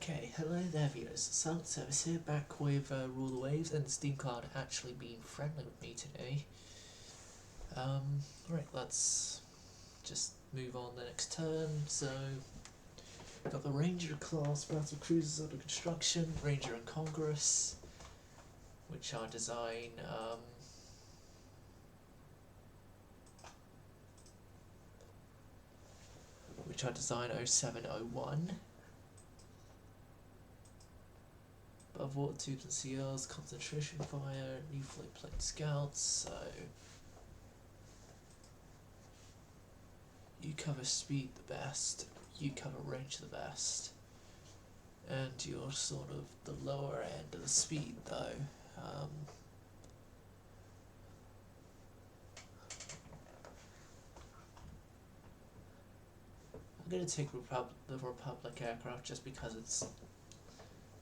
Okay, hello there viewers, Silent Service here, back with Rule the Waves and Steam Card actually being friendly with me today. Right, let's just move on the next turn. So, got the Ranger class battle cruisers under construction, Ranger and Congress, which are design, which are design 0701. Above water tubes and seals, concentration fire, new float plane scouts, so you cover speed the best, you cover range the best, and you're sort of the lower end of the speed though. I'm going to take the Republic aircraft just because it's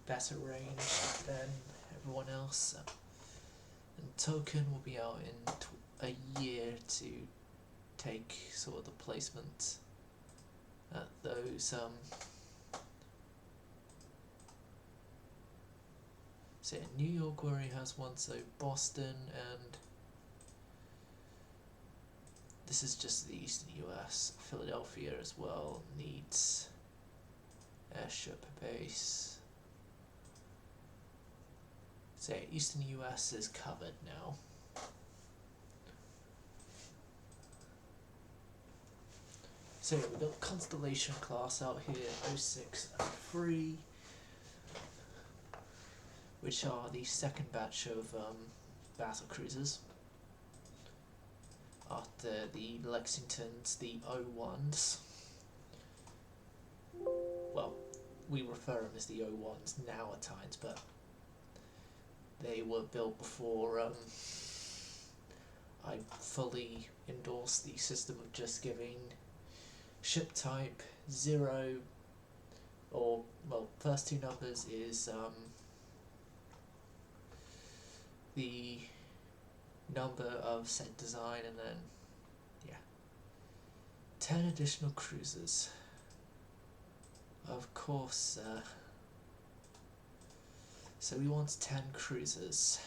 better range than everyone else. And Token will be out in a year to take sort of the placement at those so yeah, New York already has one, so Boston, and this is just the eastern US. Philadelphia as well needs airship base. So yeah, eastern US is covered now. So yeah, we've got Constellation class out here, 06 and 3, which are the second batch of battle cruisers. After the Lexingtons, the 01s. Well, we refer them as the 01s now at times, but they were built before I fully endorsed the system of just giving ship type 0, or, well, first two numbers is the number of set design, and then, yeah, 10 additional cruisers. Of course, so we want 10 cruisers.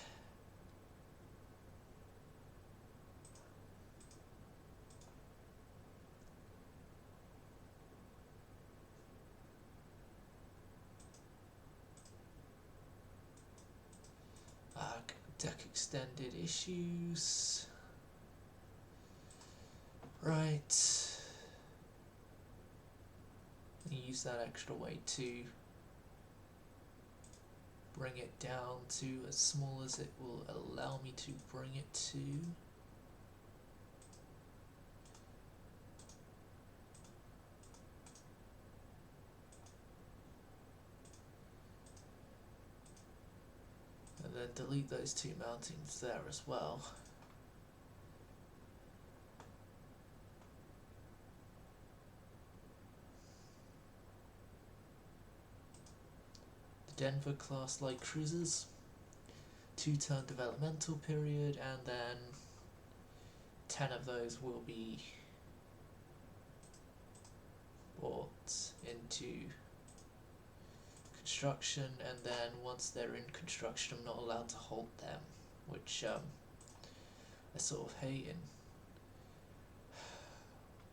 Deck extended issues. Right. Use that extra weight to bring it down to as small as it will allow me to bring it to. And then delete those two mountings there as well. The Denver class light cruisers, 2-turn developmental period, and then 10 of those will be brought into construction, and then once they're in construction I'm not allowed to hold them, which I sort of hate. And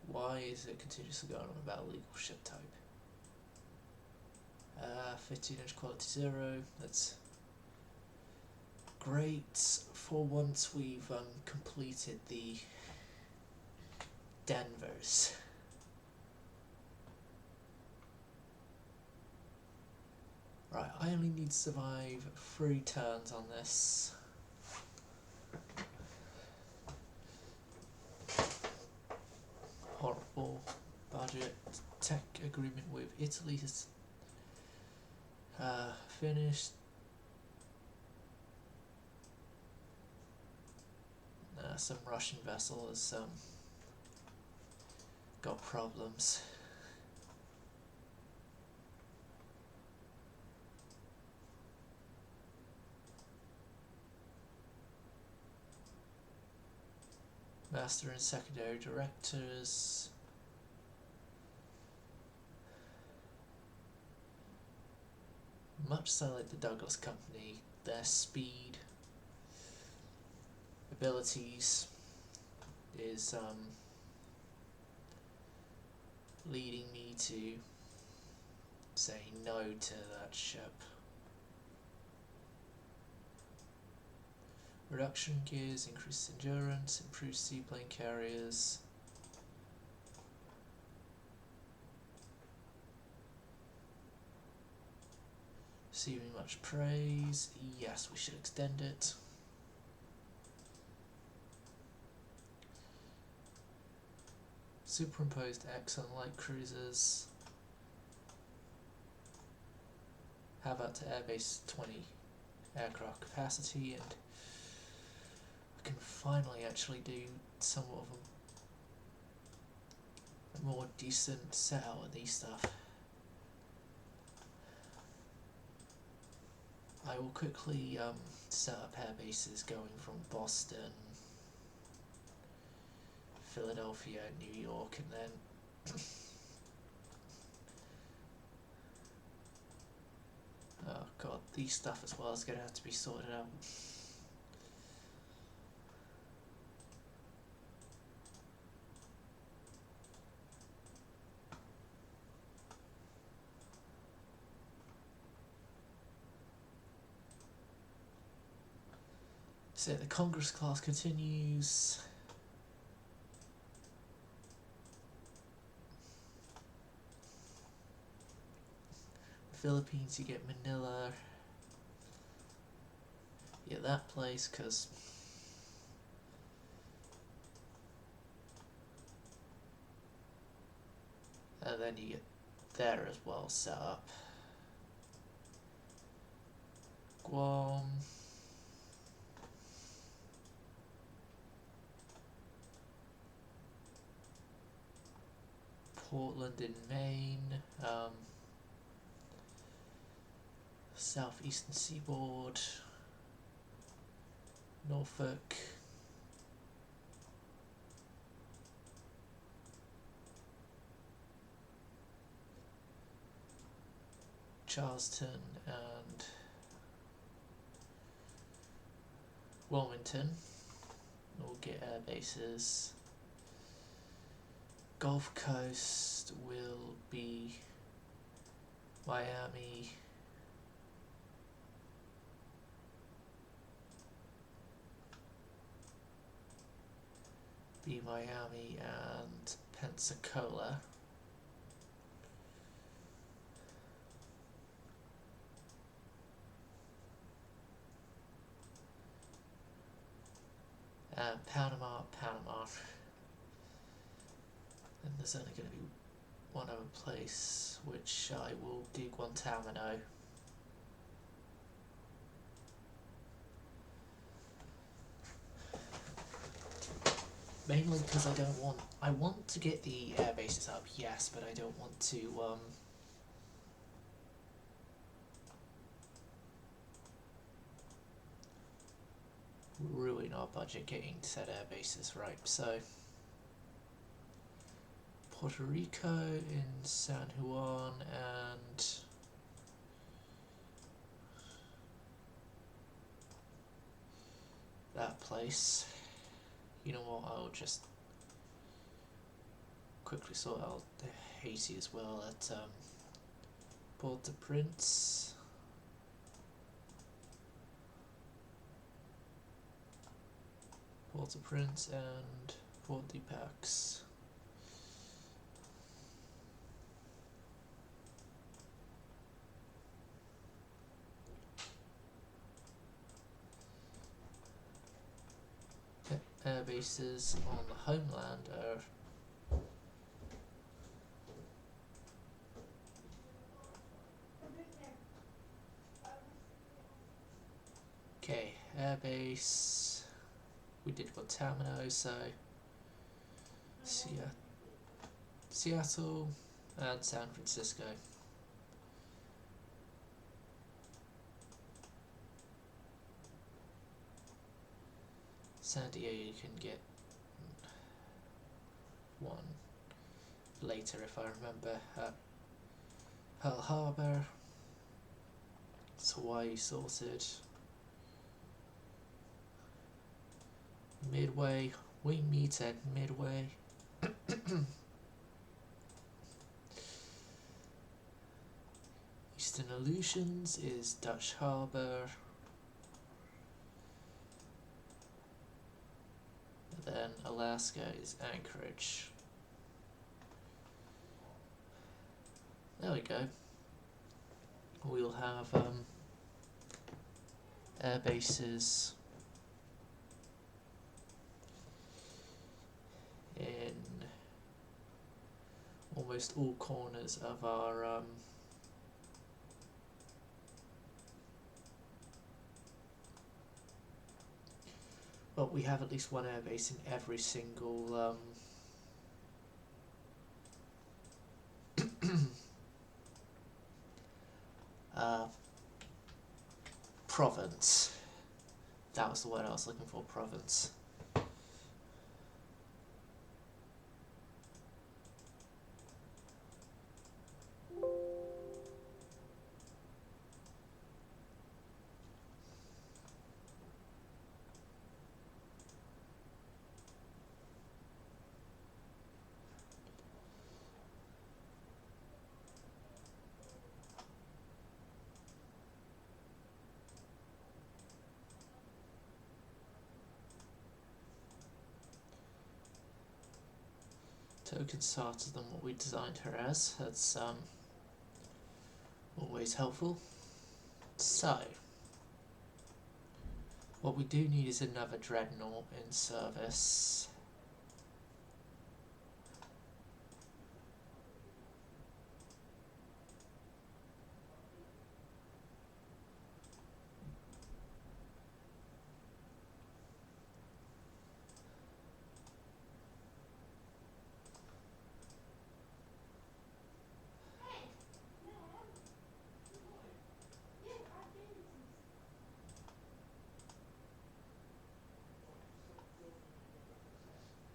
why is it continuously going on about legal ship type? 15-inch quality 0, that's great for once we've completed the Denvers. Right, I only need to survive 3 turns on this. Horrible budget. Tech agreement with Italy is finished. Some Russian vessel has got problems. Master and secondary directors. much so like the Douglas Company, their speed, abilities is leading me to say no to that ship. Reduction gears, increased endurance, improved seaplane carriers. Receiving much praise. Yes, we should extend it. Superimposed X on light cruisers. How about to airbase 20 aircraft capacity, and I can finally actually do somewhat of a more decent set out of these stuff. I will quickly set up air bases going from Boston, Philadelphia, New York, and then oh god, these stuff as well is going to have to be sorted out. So the Congress class continues. The Philippines, you get Manila. Yeah, that place, because and then you get there as well set up. Guam. Portland in Maine. Southeastern Seaboard. Norfolk. Charleston and Wilmington will get air bases. Gulf Coast will be Miami, and Pensacola. And Panama. And there's only going to be one other place, which I will do Guantanamo. Mainly because I want to get the air bases up, yes, but I don't want to ruin our budget getting said air bases right. So Puerto Rico in San Juan and that place. You know what, I'll just quickly sort out Haiti as well at Port-au-Prince. Port-au-Prince and Port-de-Paix. Air bases on the homeland are okay. Air base. We did Guantanamo, so Seattle and San Francisco. San Diego you can get one later if I remember. Pearl Harbor. That's Hawaii sorted. Midway, we meet at Midway. Eastern Aleutians is Dutch Harbour. And then Alaska is Anchorage. There we go. We'll have air bases in almost all corners of our well, we have at least one air base in every single province. That was the word I was looking for, province. Token smarter than what we designed her as. That's always helpful. So, what we do need is another dreadnought in service.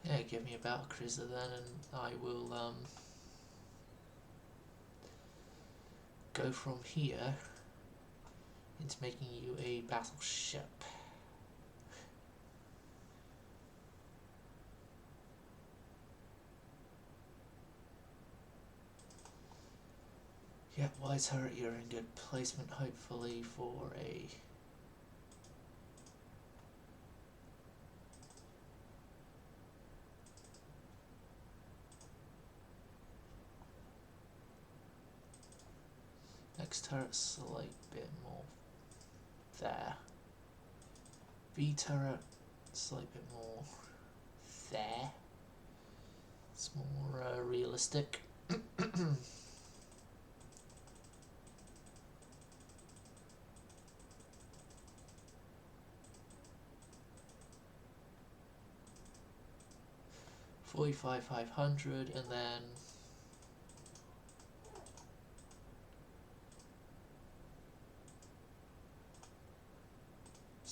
Yeah, give me a battle cruiser then, and I will go from here into making you a battleship. Yeah, wide turret, you're in good placement, hopefully, for a next turret, slight bit more there. B turret, slight bit more there. It's more realistic. 45,500, and then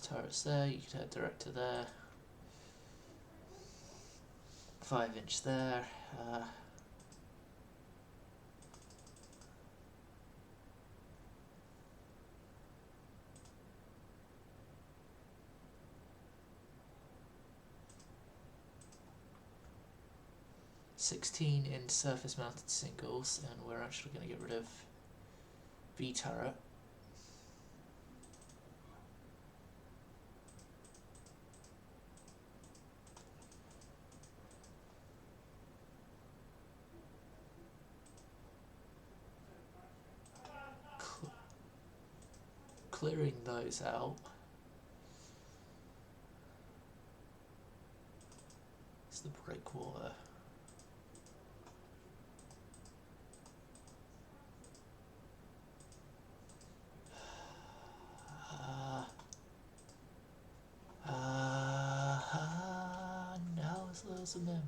turrets there, you could head direct to there. 5-inch there. 16 in surface mounted singles, and we're actually going to get rid of B turret. Clearing those out. It's the breakwater. Now it's lost a memory.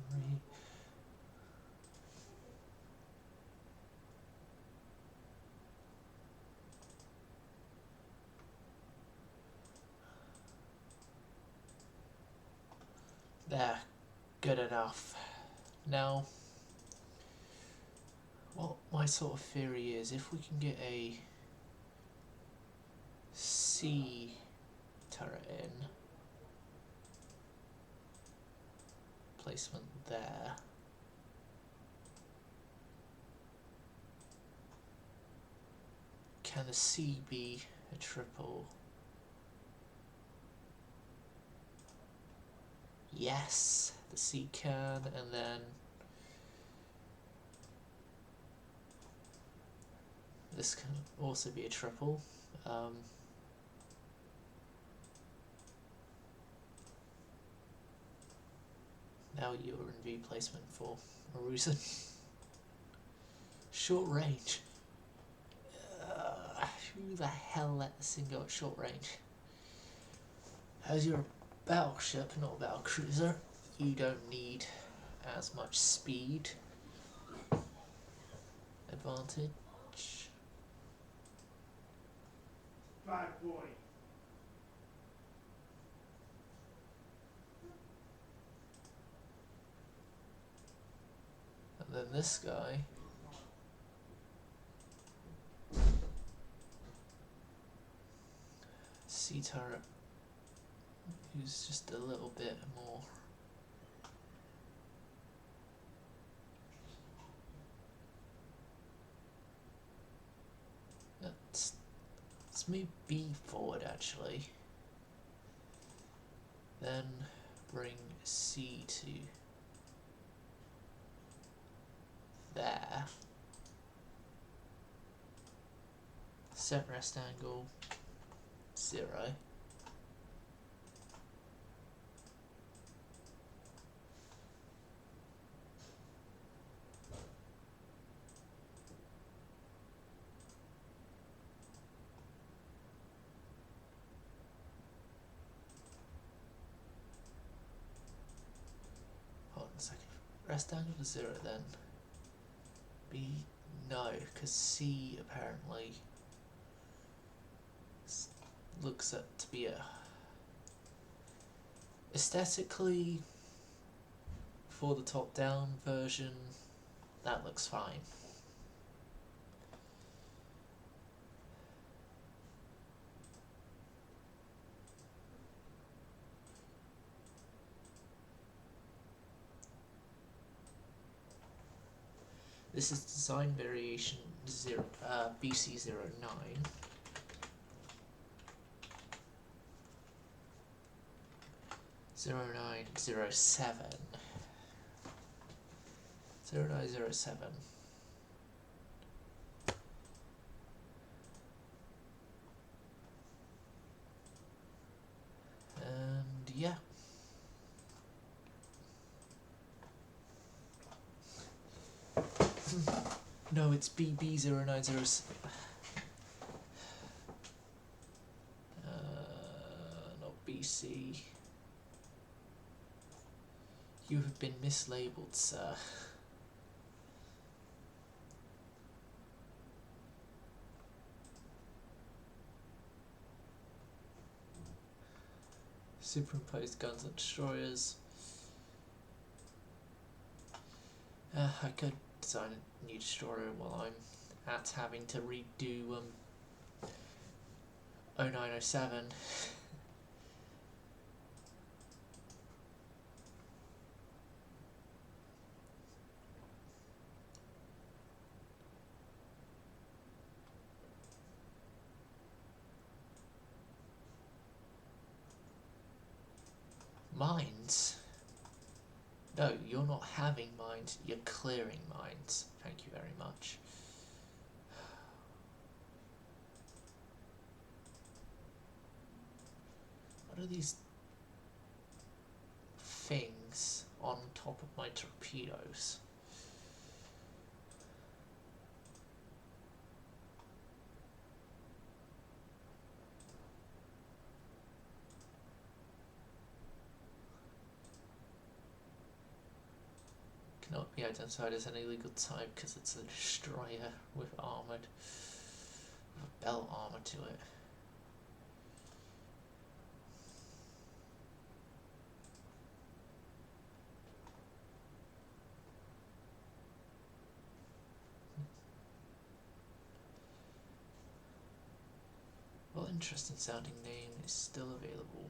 There, good enough. Now, what my sort of theory is, if we can get a C turret in. Placement there. Can the C be a triple? Yes, the C can, and then this can also be a triple. Now you're in V placement for Maruzen. Short range. Who the hell let this thing go at short range? As you're a battleship, not a battle cruiser, you don't need as much speed advantage. 5 point. And then this guy C turret, who's just a little bit more. Let's move B forward actually. Then bring C to there. Set rest angle 0. Hold on a second. Rest angle to 0 then. B, no, because C apparently looks to be a aesthetically, for the top down version, that looks fine. This is design variation BC09. (0907). 0907. And yeah. No, it's BB0907. Not BC. You have been mislabeled, sir. Superimposed guns and destroyers. I could design a new destroyer while I'm at having to redo 0907. Mines? No, you're not having mines, you're clearing mines. Thank you very much. What are these things on top of my torpedoes? Cannot be identified as any legal type because it's a destroyer with armoured, with a belt armour to it. Well, interesting sounding name is still available.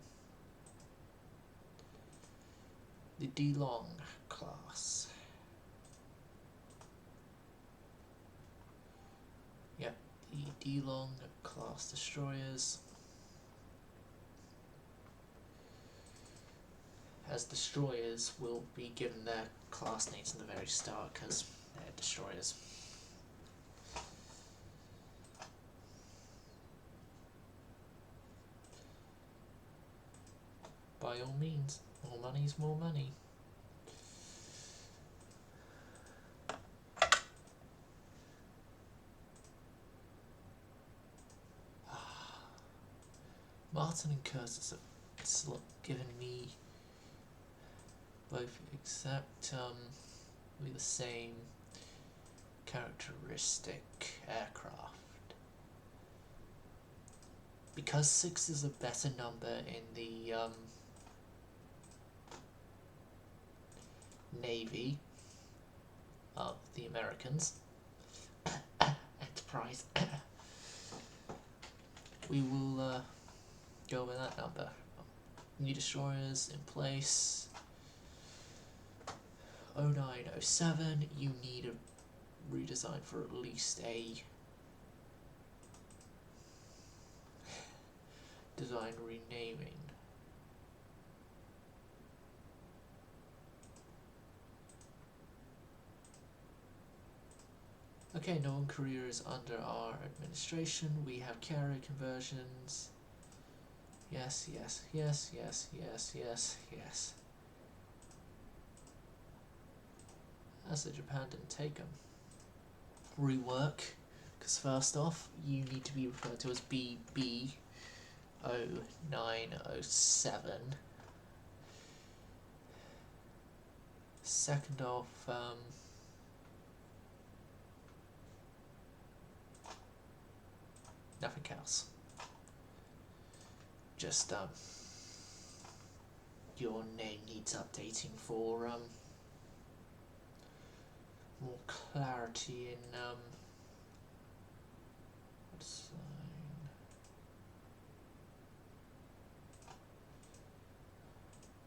The DeLong class. Yep, the DeLong class destroyers. As destroyers will be given their class names in the very start because they're destroyers. By all means, more money's more money. Martin and Curtis have given me both exactly the same characteristic aircraft. Because 6 is a better number in the Navy of the Americans, Enterprise, we will go with that number. New destroyers in place. 0907, you need a redesign for at least a design renaming. Okay, no one career is under our administration. We have carrier conversions. Yes, yes, yes, yes, yes, yes, yes. As if Japan didn't take them. Rework, because first off, you need to be referred to as BB 0907. Second off, nothing else. Just your name needs updating for more clarity in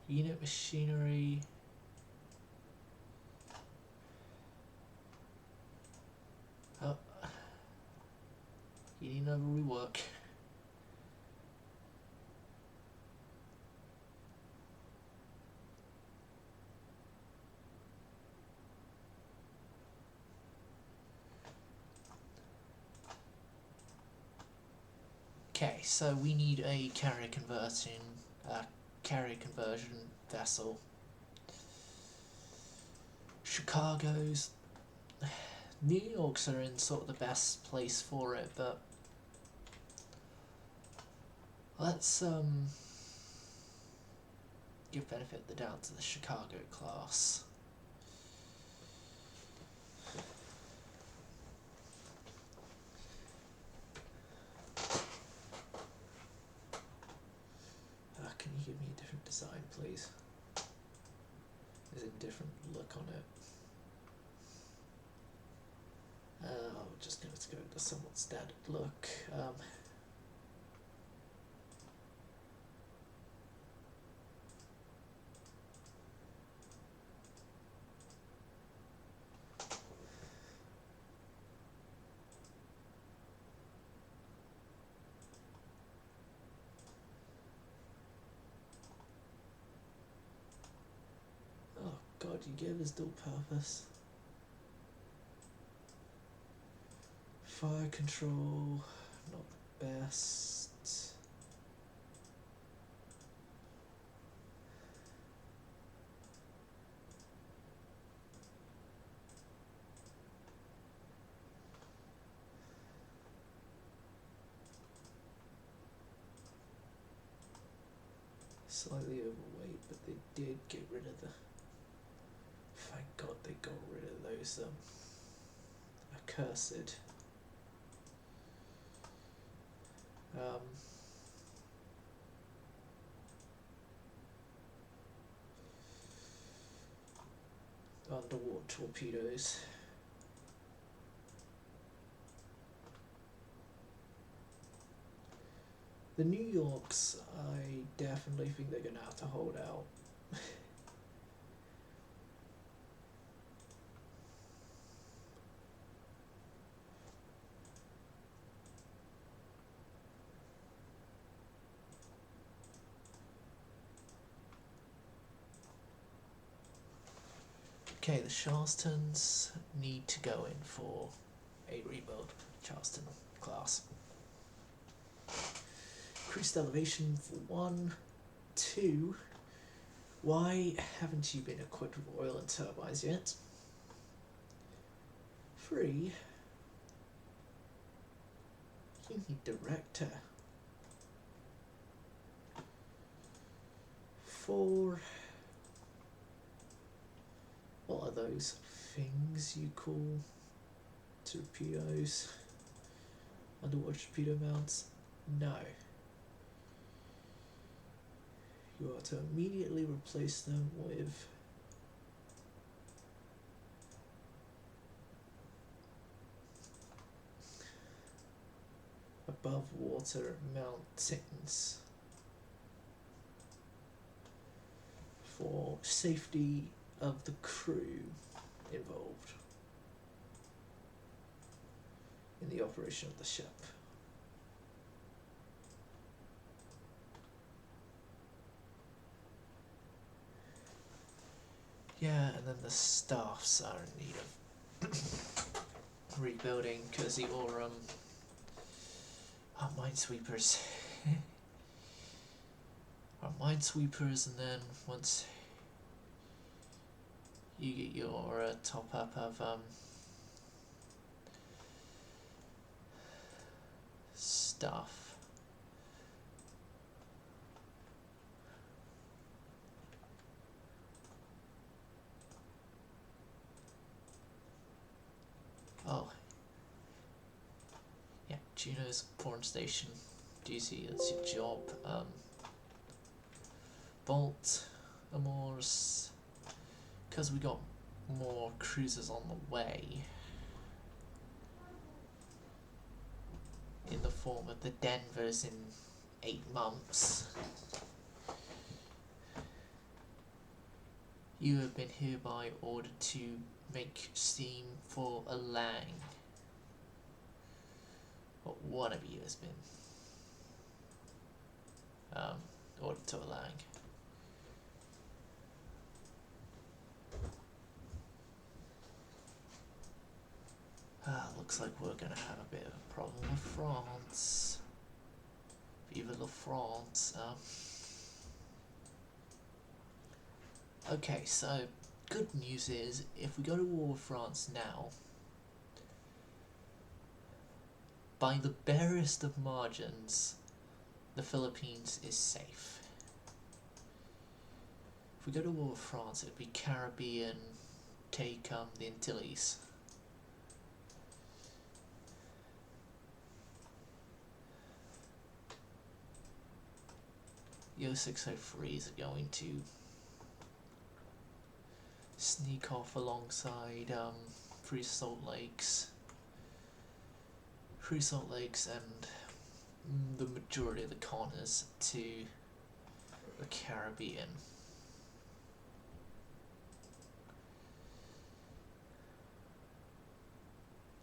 unit machinery. Oh, you need another rework. Okay, so we need a carrier conversion vessel. Chicago's, New York's are in sort of the best place for it, but let's give benefit of the doubt to the Chicago class. Can you give me a different design, please? There's a different look on it. We're just going to go with the somewhat standard look. Oh God, you gave us dual purpose. Fire control, not the best. Slightly overweight, but they did get rid of the. Thank God they got rid of those accursed underwater torpedoes. The New Yorks, I definitely think they're gonna have to hold out. Okay, the Charlestons need to go in for a rebuild. Charleston class. Increased elevation for 1, 2. Why haven't you been equipped with oil and turbines yet? 3. You need director. 4. What are those things you call torpedoes? Underwater torpedo mounts? No. You are to immediately replace them with above water mountains for safety of the crew involved in the operation of the ship. Yeah, and then the staffs are in need of rebuilding because the Aurum are minesweepers. Are minesweepers, and then once you get your top up of stuff. Oh, yeah, Juno's porn station. Do you see that's your job? Bolt, Amors, because we got more cruisers on the way in the form of the Denvers in 8 months. You have been hereby ordered to make steam for a Lang. Or one of you has been ordered to a Lang. Looks like we're gonna have a bit of a problem with France. Vive la France. Okay, so good news is if we go to war with France now, by the barest of margins, the Philippines is safe. If we go to war with France, it'd be Caribbean, take the Antilles. Yo 603s are going to sneak off alongside Free Salt Lakes and the majority of the Connors to the Caribbean.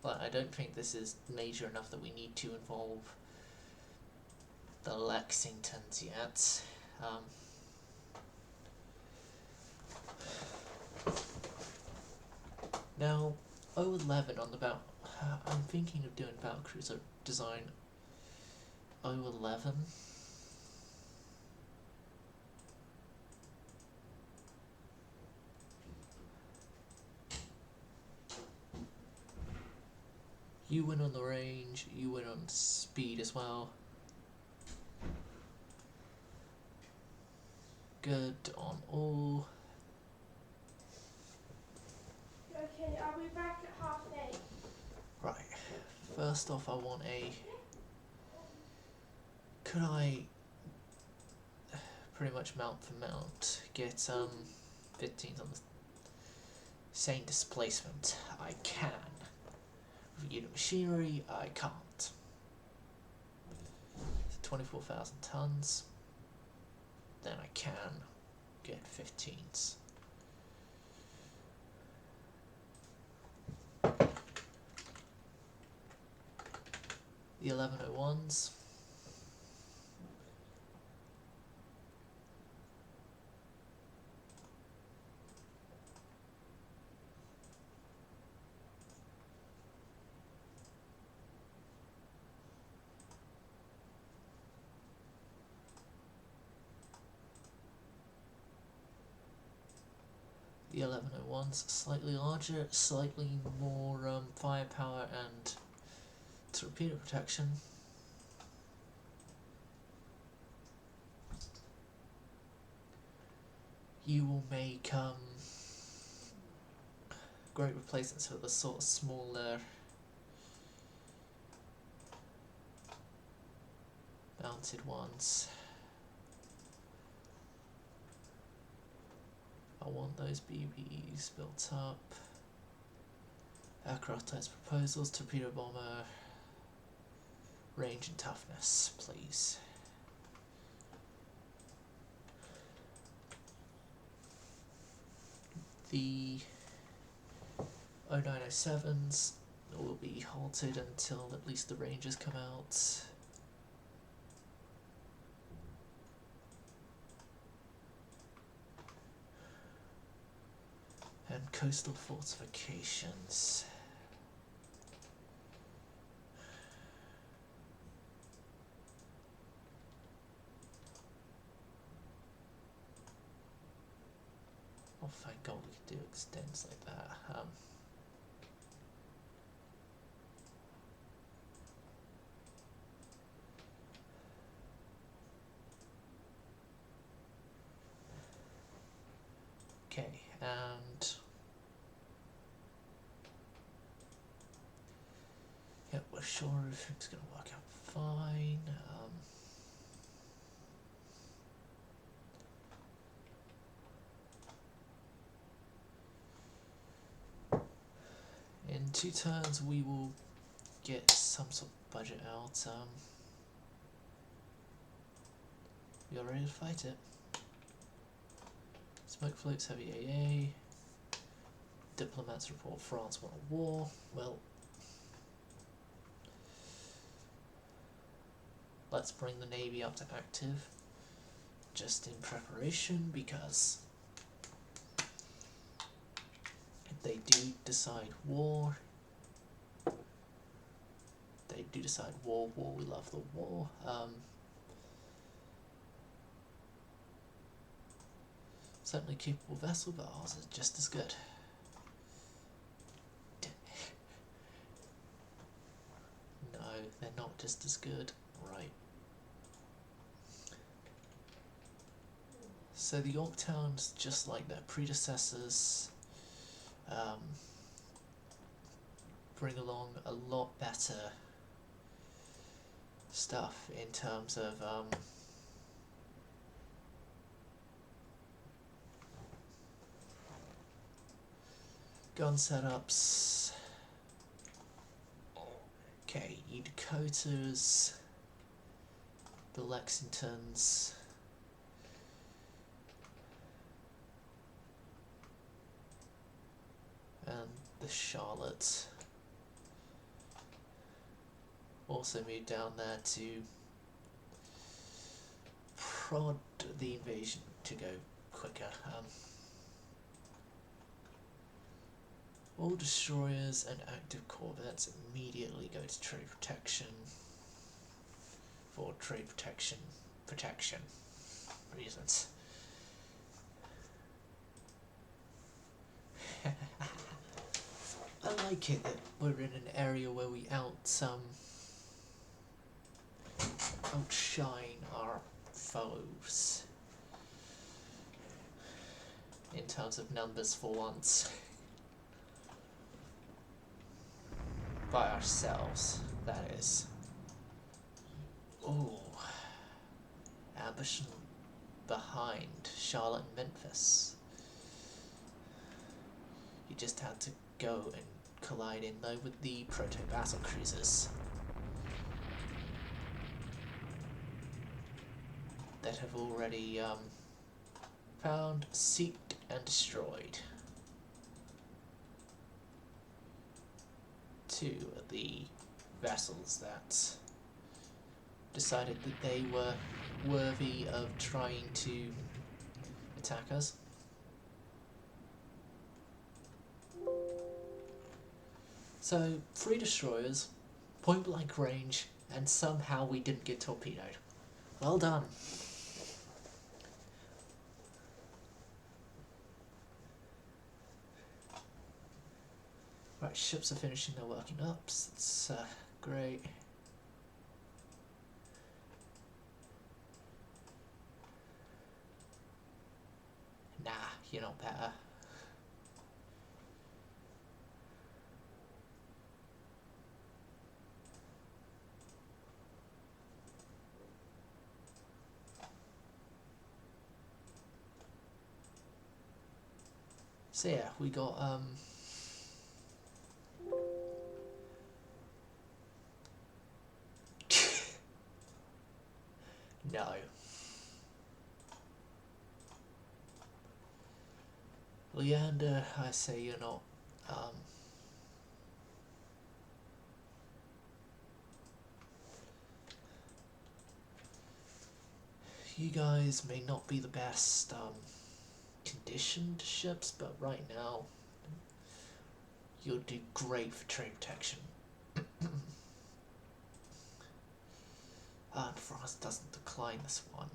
But I don't think this is major enough that we need to involve the Lexingtons yet. Now, 011 on the I'm thinking of doing battlecruiser design 011. You win on the range, you win on speed as well. Good on all. Okay, I'll be back at 8:30. Right, first off I want could I pretty much mount for mount get 15s on the same displacement? I can. With unit machinery, I can't. 24,000 tons, then I can get 15s. The 1101s. The 1101s slightly larger, slightly more firepower and torpedo protection. You will make great replacements for the sort of smaller mounted ones. I want those BBs built up. Aircraft types proposals, torpedo bomber, range and toughness, please. The 0907s will be halted until at least the Rangers come out. And coastal fortifications. Oh, thank God we can do extends like that. Okay, and yeah, we're sure everything's gonna work out fine. In 2 turns, we will get some sort of budget out. You're ready to fight it. Smoke floats, heavy AA. Diplomats report France won a war. Well, let's bring the Navy up to active, just in preparation, because if they do decide war, we love the war. Certainly capable vessel, but ours is just as good. No, they're not just as good. Right. So the Yorktowns, just like their predecessors, bring along a lot better stuff in terms of gun setups. Okay, you Dakotas, the Lexingtons, and the Charlotte also moved down there to prod the invasion to go quicker. All destroyers and active corvettes immediately go to trade protection for trade protection reasons. I like it that we're in an area where we outshine our foes in terms of numbers for once. By ourselves, that is. Ooh. Ambition behind Charlotte and Memphis. You just had to go and collide in though with the proto-battle cruisers. that have already found, seeked, and destroyed 2 of the vessels that decided that they were worthy of trying to attack us. So, 3 destroyers, point blank range, and somehow we didn't get torpedoed. Well done. Right, ships are finishing their working ups. It's great. Nah, you're not better. So yeah, we got no. Leander, I say you're not you guys may not be the best conditioned ships, but right now you'll do great for trade protection. And France doesn't decline this one.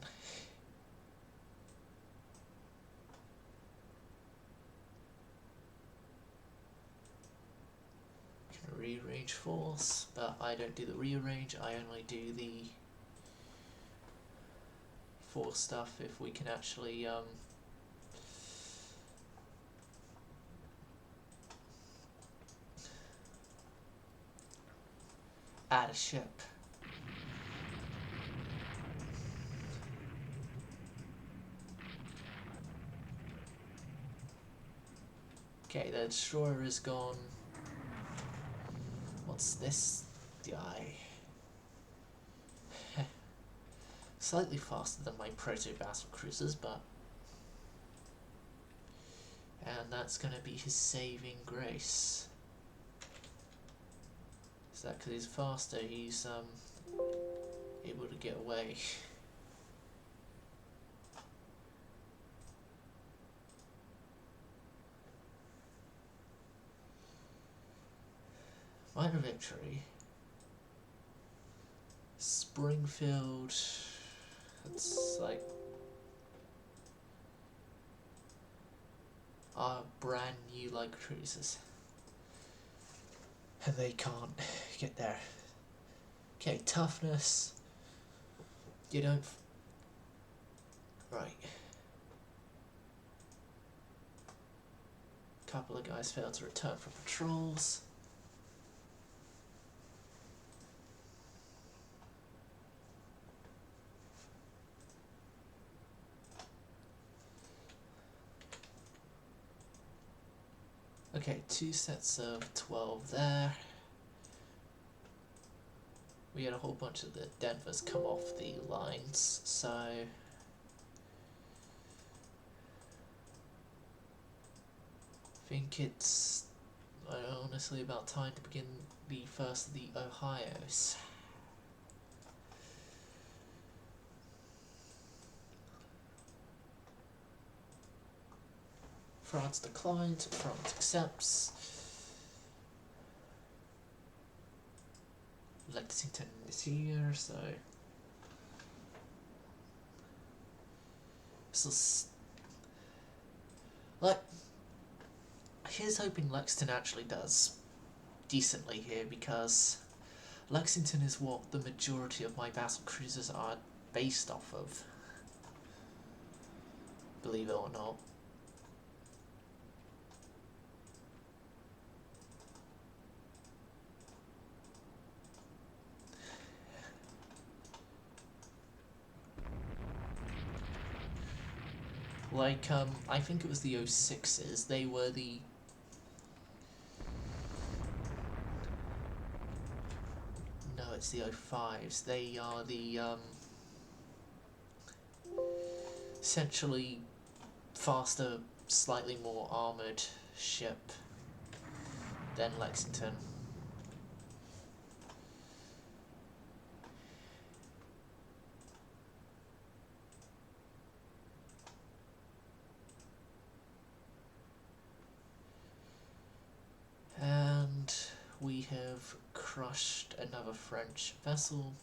Can rearrange force, but I don't do the rearrange, I only do the force stuff if we can actually add a ship. Okay, the destroyer is gone. What's this guy? Slightly faster than my proto-battle cruisers, but... And that's gonna be his saving grace. Is that because he's faster, he's able to get away. Minor victory. Springfield. It's like our brand new light cruisers. And they can't get there. Okay, toughness. You don't. Right. Couple of guys failed to return from patrols. Okay, 2 sets of 12 there. We had a whole bunch of the Denvers come off the lines, so... I think it's honestly about time to begin the first of the Ohios. France declines, France accepts. Lexington is here, so... Like, here's hoping Lexington actually does decently here, because Lexington is what the majority of my battle cruisers are based off of. Believe it or not. Like, I think it was the 06s, they were the... No, it's the 05s, they are the, essentially faster, slightly more armoured ship than Lexington. And we have crushed another French vessel.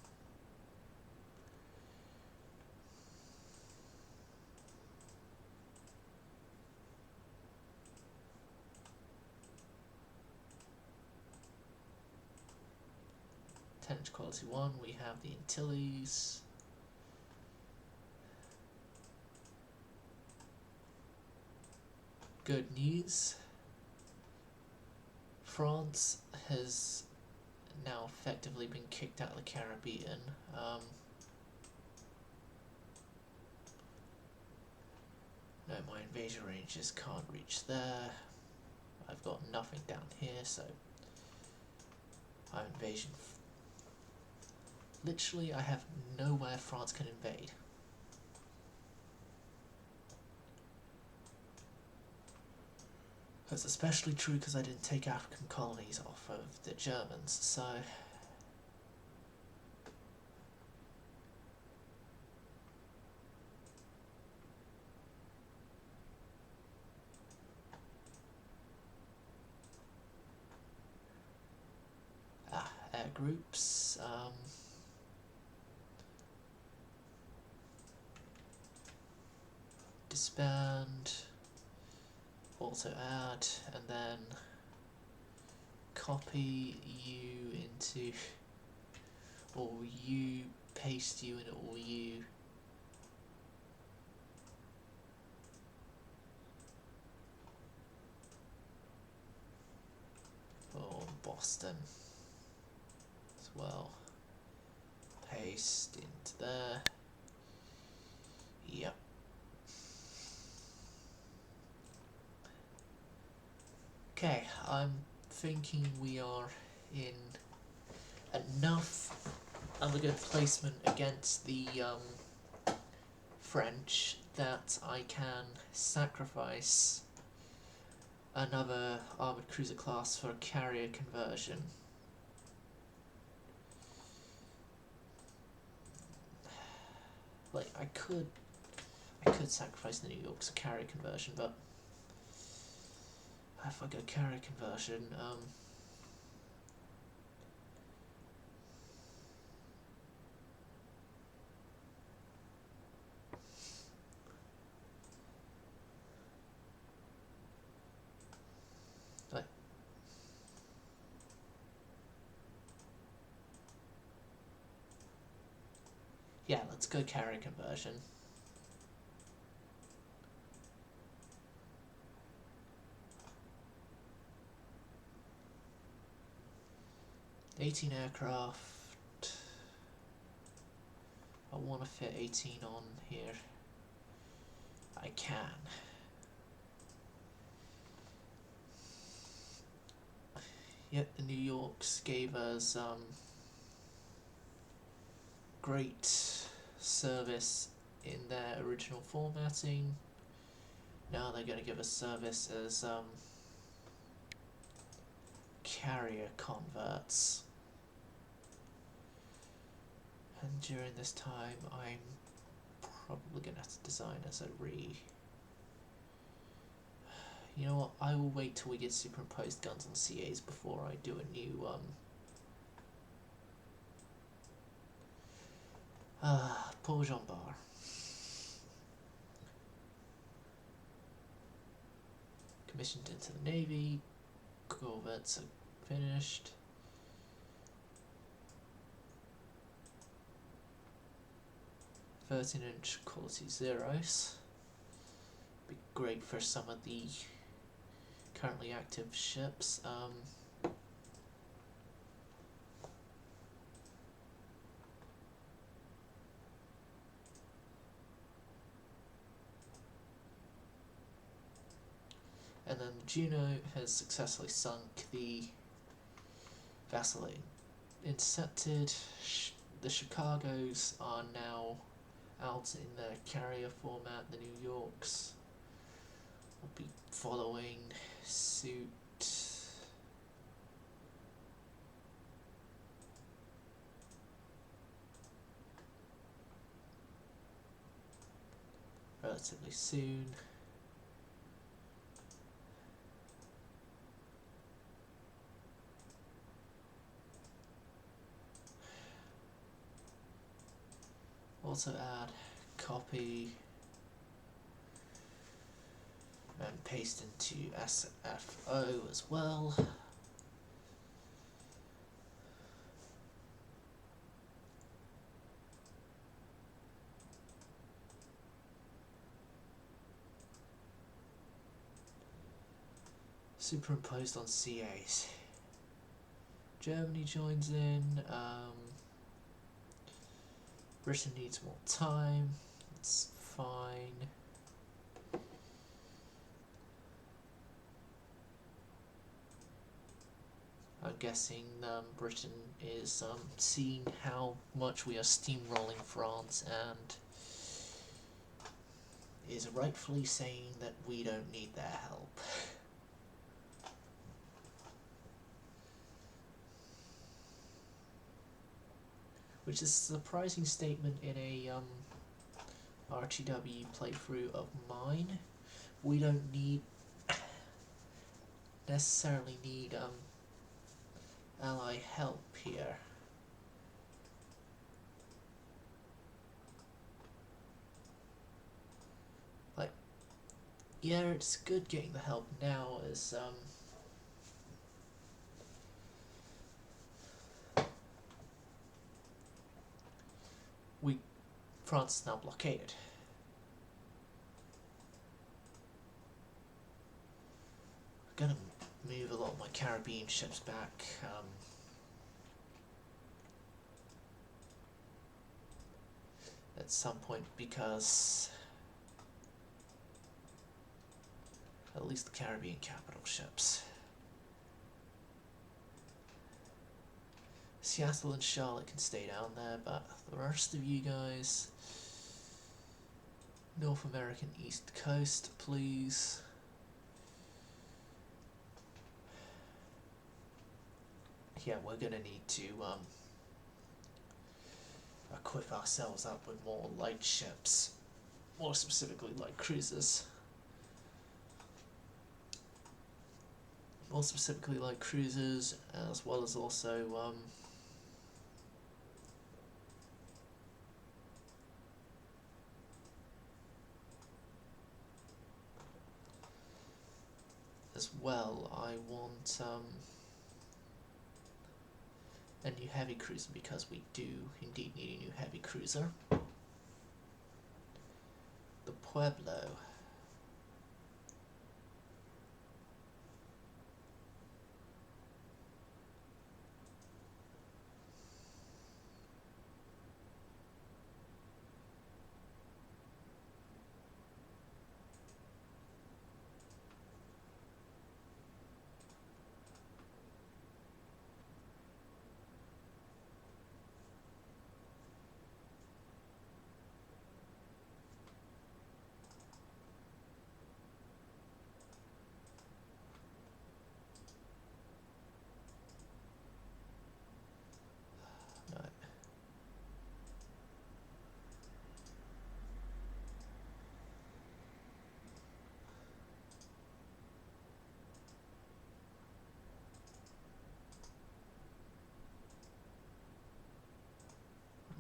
Tonnage quality 1, we have the Antilles. Good news. France has now effectively been kicked out of the Caribbean. No, my invasion ranges can't reach there. I've got nothing down here, so our invasion. Literally, I have nowhere France can invade. That's especially true because I didn't take African colonies off of the Germans, so. Air groups. Disband. Auto add, and then copy you into, or you paste you in all you. Or Boston as well. Paste into there. Yep. Okay, I'm thinking we are in enough of a good placement against the French that I can sacrifice another armoured cruiser class for a carrier conversion. Like, I could sacrifice the New York's carrier conversion, but if I go carrier conversion, like, yeah, let's go carrier conversion. Aircraft. I want to fit 18 on here. I can. Yet the New Yorks gave us great service in their original formatting. Now they're going to give us service as carrier converts. And during this time, I'm probably going to have to design as a You know what, I will wait till we get superimposed guns on CAs before I do a new, Paul Jean Bar. Commissioned into the Navy, corvettes are finished. "13-inch quality zeros. Be great for some of the currently active ships. And then the Juno has successfully sunk the vessel intercepted. The Chicagos are now out in the carrier format. The New Yorks will be following suit. Relatively soon. Also add copy and paste into SFO as well. Superimposed on CAs. Germany joins in. Britain needs more time. It's fine. I'm guessing Britain is seeing how much we are steamrolling France and is rightfully saying that we don't need their help. Which is a surprising statement in a RTW playthrough of mine. We don't necessarily need ally help here. Like, yeah, it's good getting the help now as France is now blockaded. I'm gonna move a lot of my Caribbean ships back. At some point, because at least the Caribbean capital ships. Seattle and Charlotte can stay down there, but the rest of you guys, North American East Coast, please. Yeah, we're gonna need to equip ourselves up with more light ships, more specifically light cruisers. More specifically light cruisers, as well as also I want a new heavy cruiser, because we do indeed need a new heavy cruiser. The Pueblo.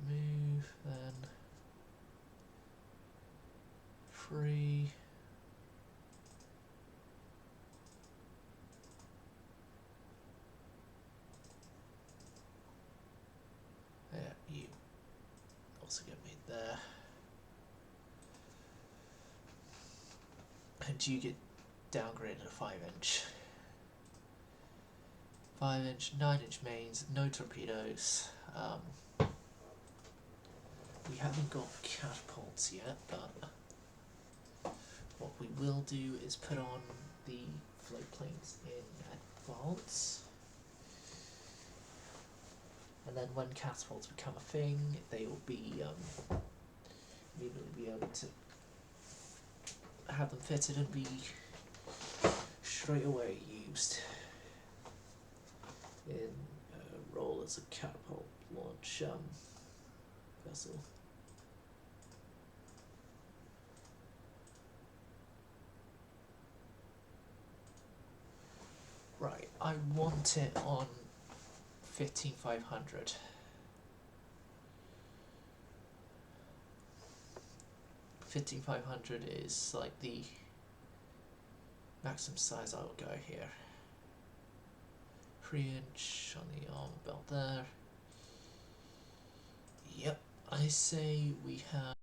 Remove, then free. Yeah, you also get made there. And you get downgraded to 5-inch. 5-inch, 9-inch mains, no torpedoes. We haven't got catapults yet, but what we will do is put on the float planes in advance. And then when catapults become a thing, they will be to have them fitted and be straight away used in role as a catapult launch vessel. Right, I want it on 15500. $15500 is like the maximum size I will go here. 3-inch on the armor belt there. Yep, I say we have